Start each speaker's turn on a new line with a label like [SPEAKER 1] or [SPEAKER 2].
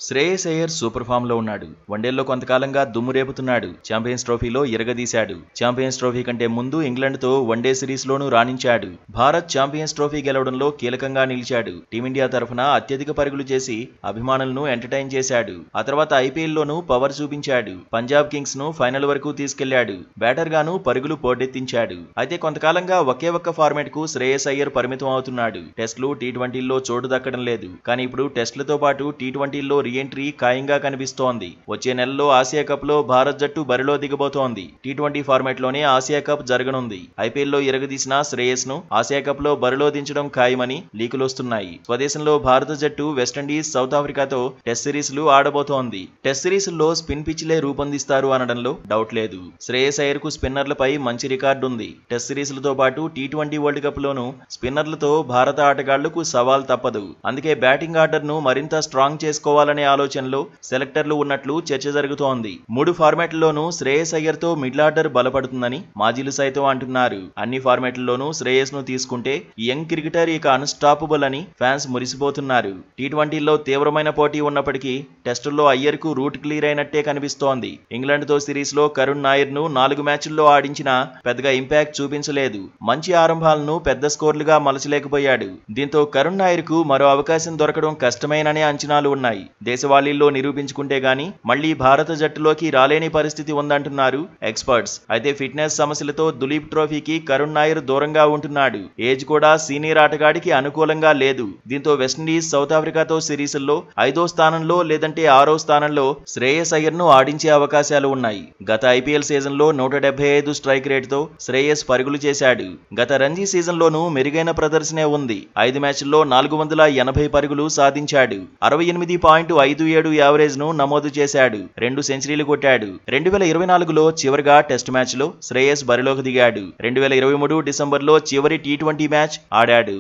[SPEAKER 1] Shreyas Iyer super form లో ఉన్నాడు. వన్డేల్లో కొంతకాలంగా దుమ్ము రేపుతున్నాడు. ఛాంపియన్స్ ట్రోఫీలో ఇరగదీశాడు. ఛాంపియన్స్ ట్రోఫీ కంటే ముందు ఇంగ్లాండ్ తో వన్డే సిరీస్ లోనూ రాణించాడు. భారత్ ఛాంపియన్స్ ట్రోఫీ గెలవడంలో కీలకంగా నిలిచాడు. టీమిండియా తరఫున అత్యధిక పరుగులు చేసి అభిమానులను ఎంటర్టైన్ చేశాడు. ఆ తర్వాత ఐపీఎల్ లోనూ పవర్ చూపించాడు. పంజాబ్ కింగ్స్ ను ఫైనల్ వరకు తీసుకెళ్లాడు. బ్యాటర్ గాను పరుగులు పోటెత్తించాడు. అయితే కొంతకాలంగా ఒకే ఒక్క ఫార్మాట్ కు శ్రేయస్ అయ్యర్ పరిమితం అవుతున్నాడు. టెస్టులు, టీ20ల్లో చోటు దక్కడం లేదు. కానీ ఇప్పుడు టెస్టులతో పాటు టీ20ల్లో రీ-ఎంట్రీ ఖాయంగా కనిపిస్తోంది. వచ్చే నెలలో ఆసియా కప్ లో భారత్ జట్టు బరిలో దిగబోతోంది. టీ20 ఫార్మాట్ లోనే ఆసియా కప్ జరగనుంది. ఐపీఎల్ లో ఇరగదీసిన శ్రేయస్ ను ఆసియా కప్ లో బరిలో దించడం ఖాయమని లీకులొస్తున్నాయి. స్వదేశంలో భారత జట్టు వెస్టిండీస్, సౌత్ ఆఫ్రికాతో టెస్ట్ సిరీస్లు ఆడబోతోంది. టెస్ట్ సిరీస్ల్లో స్పిన్ పిచ్లే రూపొందిస్తారు అనడంలో డౌట్ లేదు. శ్రేయస్ అయ్యర్ కు స్పిన్నర్లపై మంచి రికార్డుంది. టెస్ట్ సిరీస్లతో పాటు టీ20 వరల్డ్ కప్ లోనూ స్పిన్నర్లతో భారత ఆటగాళ్లకు సవాల్ తప్పదు. అందుకే బ్యాటింగ్ ఆర్డర్ ను మరింత స్ట్రాంగ్ చేసుకోవాలనే ఆలోచనలో సెలెక్టర్లు ఉన్నట్లు చర్చ జరుగుతోంది. 3 ఫార్మాట్లలోనూ శ్రేయస్ అయ్యర్ తో మిడిల్ ఆర్డర్ బలపడుతుందని మాజీలు సైతం అంటున్నారు. అన్ని ఫార్మాట్లలోనూ శ్రేయస్ ను తీసుకుంటే యంగ్ క్రికెటర్ ఇక అన్స్టాపబుల్ అని ఫ్యాన్స్ మురిసిపోతున్నారు. టీ20ల్లో తీవ్రమైన పోటీ ఉన్నప్పటికీ టెస్టుల్లో అయ్యర్ కు రూట్ క్లియర్ అయినట్టే కనిపిస్తోంది. ఇంగ్లాండ్ తో సిరీస్ లో కరుణ్ నాయర్ ను 4 మ్యాచ్ల్లో ఆడించినా పెద్దగా ఇంపాక్ట్ చూపించలేదు. మంచి ఆరంభాలను పెద్ద స్కోర్లుగా మలచలేకపోయాడు. దీంతో కరుణ్ నాయర్ కు మరో అవకాశం దొరకడం కష్టమేననే అంచనాలు ఉన్నాయి. దేశవాళీల్లో నిరూపించుకుంటే గానీ మళ్లీ భారత జట్టులోకి రాలేని పరిస్థితి ఉందంటున్నారు ఎక్స్పర్ట్స్. అయితే ఫిట్నెస్ సమస్యలతో దులీప్ ట్రోఫీకి కరుణ్ నాయర్ దూరంగా ఉంటున్నాడు. ఏజ్ కూడా సీనియర్ ఆటగాడికి అనుకూలంగా లేదు. దీంతో వెస్టిండీస్, సౌత్ ఆఫ్రికాతో సిరీస్ల్లో 5వ స్థానంలో లేదంటే 6వ స్థానంలో శ్రేయస్ అయ్యర్ ను ఆడించే అవకాశాలు ఉన్నాయి. గత ఐపీఎల్ సీజన్ లో 175 స్ట్రైక్ రేట్ తో శ్రేయస్ పరుగులు చేశాడు. గత రంజీ సీజన్ లోనూ మెరుగైన ప్రదర్శనే ఉంది. 5 మ్యాచ్ల్లో 480 పరుగులు సాధించాడు. 68.57 యావరేజ్ ను నమోదు చేశాడు. 2 సెంచరీలు కొట్టాడు. 2024లో చివరిగా టెస్ట్ మ్యాచ్ లో శ్రేయస్ బరిలోకి దిగాడు. 2023 డిసెంబర్లో చివరి టీ20 మ్యాచ్ ఆడాడు.